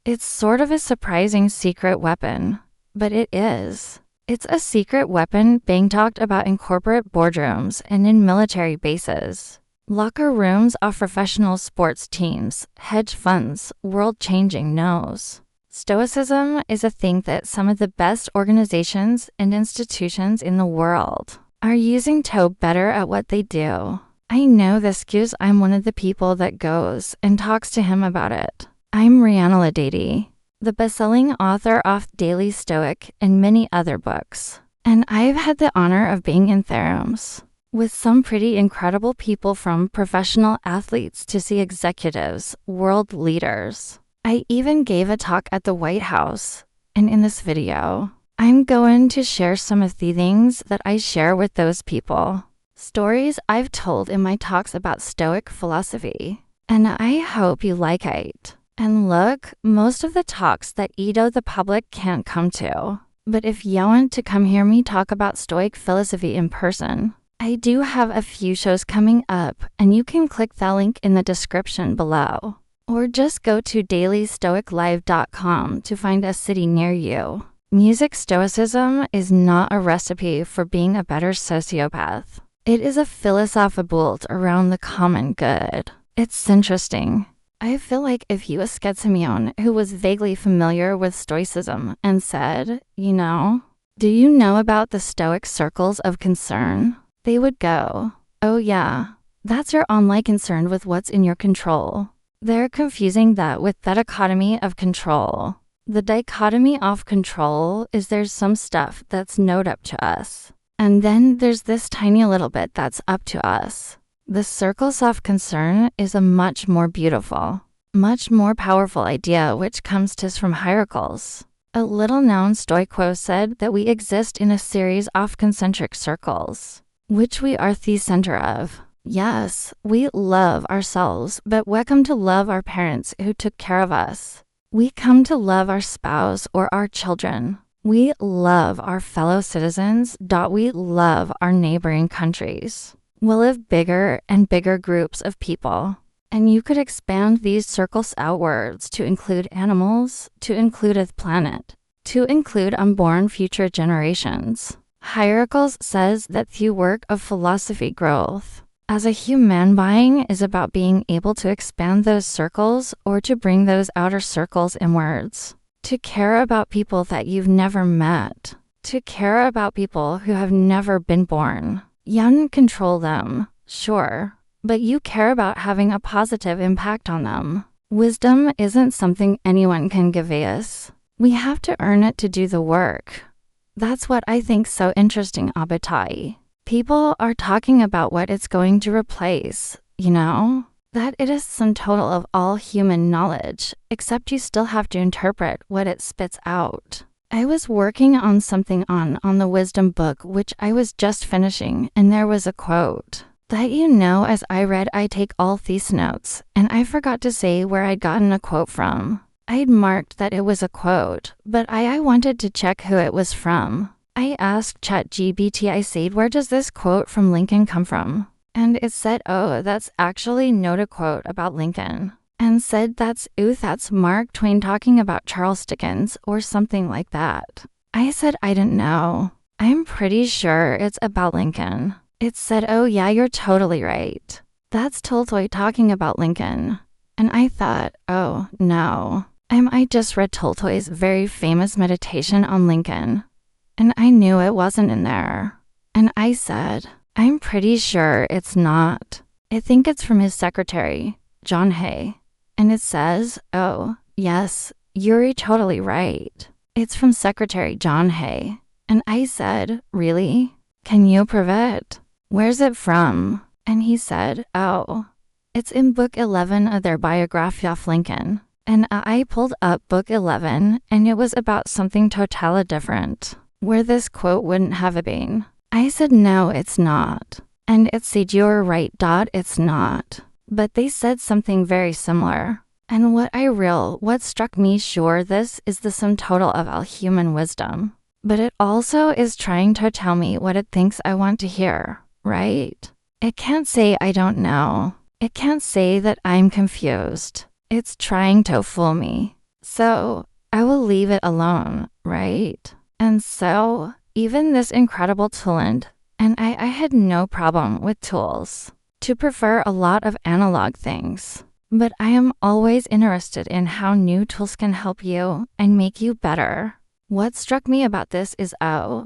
It's sort of a surprising secret weapon, but it is. It's a secret weapon being talked about in corporate boardrooms and in military bases. Locker rooms of professional sports teams, hedge funds, world-changing knows. Stoicism is a thing that some of the best organizations and institutions in the world are using to better at what they do. I know this because I'm one of the people that goes and talks to him about it. I'm Rihanna Ladady, the best-selling author of Daily Stoic and many other books. And I've had the honor of being in therums with some pretty incredible people, from professional athletes to see executives, world leaders. I even gave a talk at the White House, and in this video, I'm going to share some of the things that I share with those people. Stories I've told in my talks about Stoic philosophy, and I hope you like it. And look, most of the talks that the public can't come to. But if you want to come hear me talk about Stoic philosophy in person, I do have a few shows coming up, and you can click the link in the description below. Or just go to dailystoiclive.com to find a city near you. Music Stoicism is not a recipe for being a better sociopath. It is a philosophy built around the common good. It's interesting. I feel like if you asked someone who was vaguely familiar with Stoicism and said, do you know about the Stoic circles of concern? They would go, oh yeah, that's your online concern with what's in your control. They're confusing that with the dichotomy of control. The dichotomy of control is there's some stuff that's not up to us, and then there's this tiny little bit that's up to us. The circles of concern is a much more beautiful, much more powerful idea which comes to us from hierarchals. A little-known Stoic quote said that we exist in a series of concentric circles, which we are the center of. Yes, we love ourselves, but we come to love our parents who took care of us. We come to love our spouse or our children. We love our fellow citizens. We love our neighboring countries. We live bigger and bigger groups of people. And you could expand these circles outwards to include animals, to include a planet, to include unborn future generations. Hierarchals says that the work of philosophy growth as a human being is about being able to expand those circles or to bring those outer circles inwards, to care about people that you've never met, to care about people who have never been born. You don't control them, sure, but you care about having a positive impact on them. Wisdom isn't something anyone can give us. We have to earn it to do the work. That's what I think so interesting about. People are talking about what it's going to replace, that it is sum total of all human knowledge, except you still have to interpret what it spits out. I was working on something on the wisdom book, which I was just finishing, and there was a quote that as I read, I take all these notes, and I forgot to say where I'd gotten a quote from. I'd marked that it was a quote, but I wanted to check who it was from. I asked ChatGPT, I said, where does this quote from Lincoln come from? And it said, oh, that's actually not a quote about Lincoln. And said that's Mark Twain talking about Charles Dickens or something like that. I said, I didn't know. I'm pretty sure it's about Lincoln. It said, oh yeah, you're totally right. That's Tolstoy talking about Lincoln. And I thought, oh no. I just read Tolstoy's very famous meditation on Lincoln. And I knew it wasn't in there. And I said, I'm pretty sure it's not. I think it's from his secretary, John Hay. And it says, oh, yes, you're totally right. It's from Secretary John Hay. And I said, really? Can you prove it? Where's it from? And he said, oh, it's in book 11 of their biography of Lincoln. And I pulled up book 11, and it was about something totally different, where this quote wouldn't have been. I said, no, it's not. And it said, you're right, it's not. But they said something very similar. And what struck me, sure, this is the sum total of all human wisdom. But it also is trying to tell me what it thinks I want to hear, right? It can't say I don't know. It can't say that I'm confused. It's trying to fool me. So I will leave it alone, right? And so even this incredible toolant, and I had no problem with tools, to prefer a lot of analog things. But I am always interested in how new tools can help you and make you better. What struck me about this is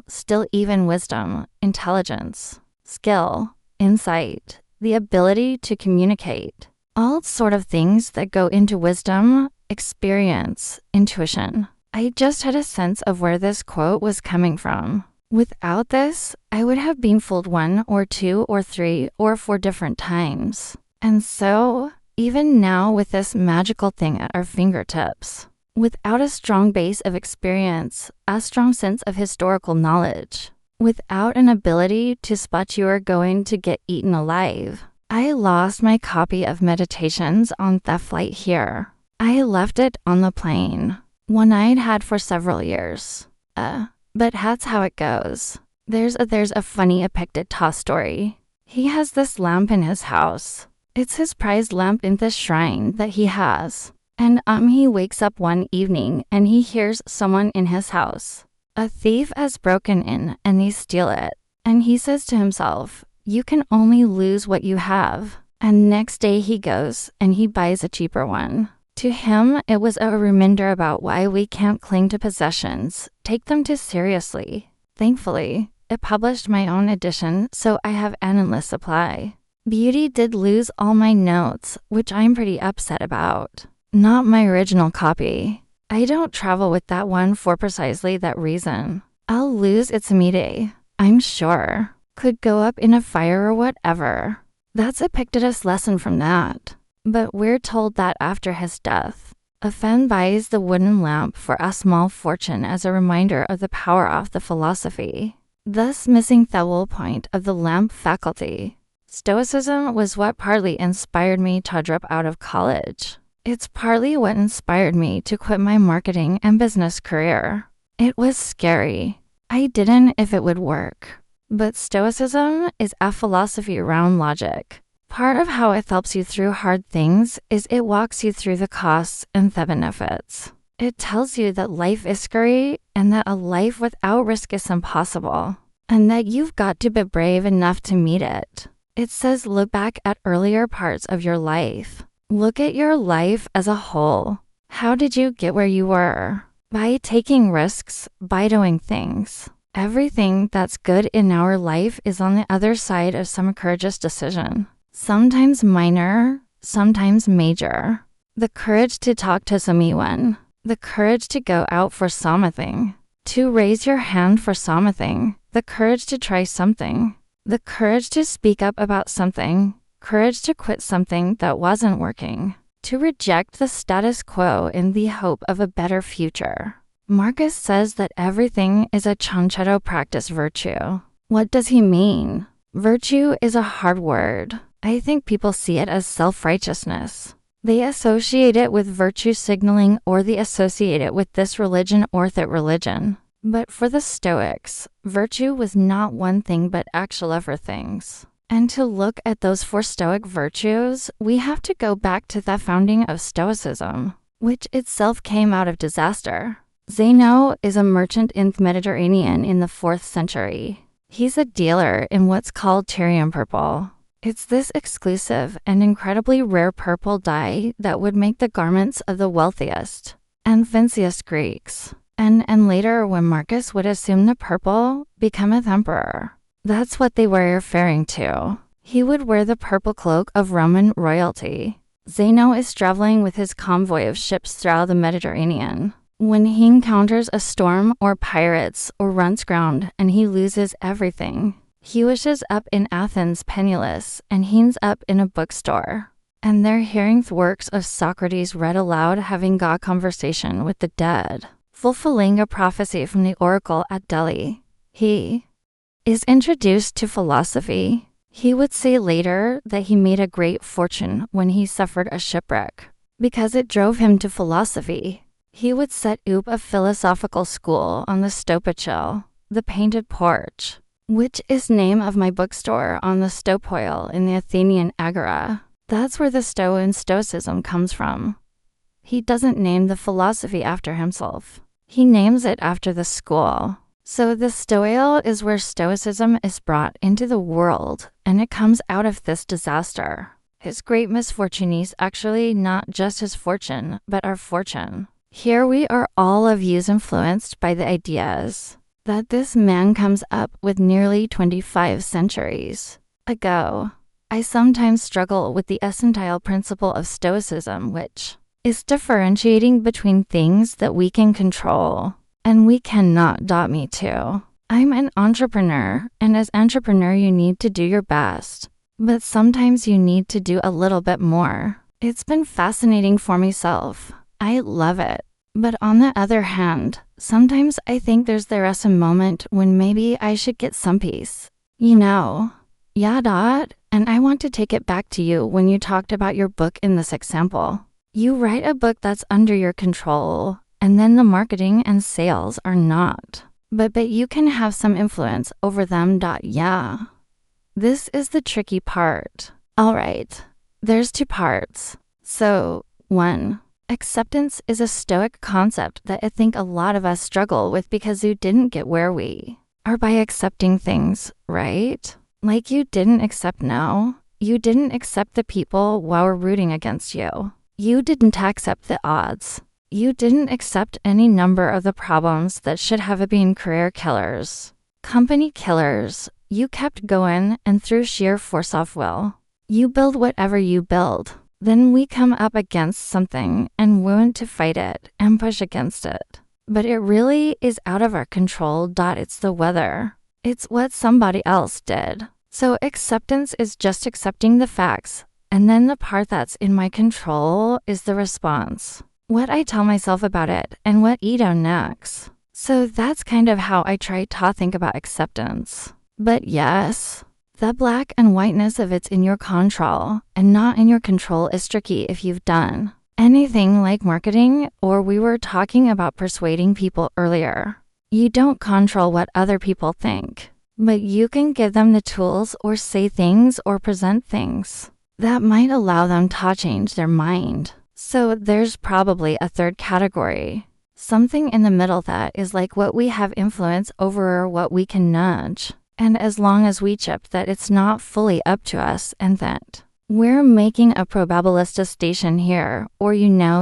still even wisdom, intelligence, skill, insight, the ability to communicate, all sort of things that go into wisdom, experience, intuition. I just had a sense of where this quote was coming from. Without this, I would have been fooled 1 or 2 or 3 or 4 different times. And so, even now with this magical thing at our fingertips, without a strong base of experience, a strong sense of historical knowledge, without an ability to spot you are going to get eaten alive, I lost my copy of Meditations on Theft Flight here. I left it on the plane, one I'd had for several years. But that's how it goes. There's a funny Epictetus story. He has this lamp in his house. It's his prized lamp in this shrine that he has. And he wakes up one evening and he hears someone in his house. A thief has broken in and they steal it. And he says to himself, you can only lose what you have. And next day he goes and he buys a cheaper one. To him, it was a reminder about why we can't cling to possessions, take them too seriously. Thankfully, it published my own edition, so I have an endless supply. Beauty did lose all my notes, which I'm pretty upset about. Not my original copy. I don't travel with that one for precisely that reason. I'll lose its mide, I'm sure. Could go up in a fire or whatever. That's Epictetus' lesson from that. But we're told that after his death, a fan buys the wooden lamp for a small fortune as a reminder of the power of the philosophy, thus missing the whole point of the lamp faculty. Stoicism was what partly inspired me to drop out of college. It's partly what inspired me to quit my marketing and business career. It was scary. I didn't know if it would work. But Stoicism is a philosophy around logic. Part of how it helps you through hard things is it walks you through the costs and the benefits. It tells you that life is scary and that a life without risk is impossible, and that you've got to be brave enough to meet it. It says look back at earlier parts of your life. Look at your life as a whole. How did you get where you were? By taking risks, by doing things. Everything that's good in our life is on the other side of some courageous decision. Sometimes minor, sometimes major. The courage to talk to someone. The courage to go out for something. To raise your hand for something. The courage to try something. The courage to speak up about something. Courage to quit something that wasn't working. To reject the status quo in the hope of a better future. Marcus says that everything is a chanchero practice virtue. What does he mean? Virtue is a hard word. I think people see it as self-righteousness. They associate it with virtue signaling, or they associate it with this religion or that religion. But for the Stoics, virtue was not one thing but actual other things. And to look at those 4 Stoic virtues, we have to go back to the founding of Stoicism, which itself came out of disaster. Zeno is a merchant in the Mediterranean in the 4th century. He's a dealer in what's called Tyrian purple. It's this exclusive and incredibly rare purple dye that would make the garments of the wealthiest and fanciest Greeks. And later, when Marcus would assume the purple, become an emperor. That's what they were referring to. He would wear the purple cloak of Roman royalty. Zeno is traveling with his convoy of ships throughout the Mediterranean. When he encounters a storm or pirates or runs ground and he loses everything, he wishes up in Athens penniless and he ends up in a bookstore. And they're hearing the works of Socrates read aloud, having got conversation with the dead, fulfilling a prophecy from the oracle at Delhi. He is introduced to philosophy. He would say later that he made a great fortune when he suffered a shipwreck, because it drove him to philosophy. He would set up a philosophical school on the Stopichel, the painted porch, which is name of my bookstore on the Stopoil in the Athenian Agora. That's where the Sto in Stoicism comes from. He doesn't name the philosophy after himself. He names it after the school. So the Stoic is where Stoicism is brought into the world, and it comes out of this disaster. His great misfortune is actually not just his fortune, but our fortune. Here we are all of yous influenced by the ideas that this man comes up with nearly 25 centuries ago. I sometimes struggle with the essential principle of Stoicism, which is differentiating between things that we can control and we cannot. Me too. I'm an entrepreneur, and as entrepreneur you need to do your best, but sometimes you need to do a little bit more. It's been fascinating for myself. I love it. But on the other hand, sometimes I think there's a moment when maybe I should get some peace. Yeah, Dot, and I want to take it back to you when you talked about your book in this example. You write a book that's under your control, and then the marketing and sales are not. But you can have some influence over them. Yeah. This is the tricky part. All right, there's 2 parts. So, 1. Acceptance is a Stoic concept that I think a lot of us struggle with because you didn't get where we are by accepting things, right? Like you didn't accept no. You didn't accept the people while we're rooting against you. You didn't accept the odds. You didn't accept any number of the problems that should have been career killers, company killers. You kept going, and through sheer force of will, you build whatever you build. Then we come up against something and want to fight it and push against it. But it really is out of our control. It's the weather. It's what somebody else did. So acceptance is just accepting the facts, and then the part that's in my control is the response. What I tell myself about it and what I do next. So that's kind of how I try to think about acceptance. But yes, the black and whiteness of it's in your control and not in your control is tricky if you've done anything like marketing, or we were talking about persuading people earlier. You don't control what other people think, but you can give them the tools or say things or present things that might allow them to change their mind. So there's probably a 3rd category, something in the middle that is like what we have influence over or what we can nudge. And as long as we chip that it's not fully up to us and that we're making a probabilistic station here, or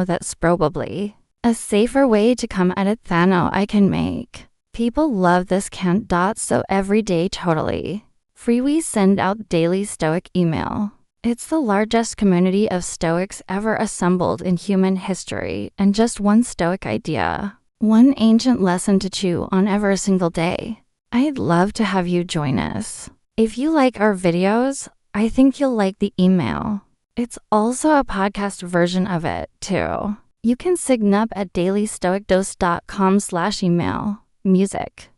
that's probably a safer way to come at it than I can make. People love this can't. So every day totally free we send out daily Stoic email. It's the largest community of Stoics ever assembled in human history, and just one Stoic idea, one ancient lesson to chew on every single day. I'd love to have you join us. If you like our videos, I think you'll like the email. It's also a podcast version of it, too. You can sign up at dailystoicdose.com/email. Music.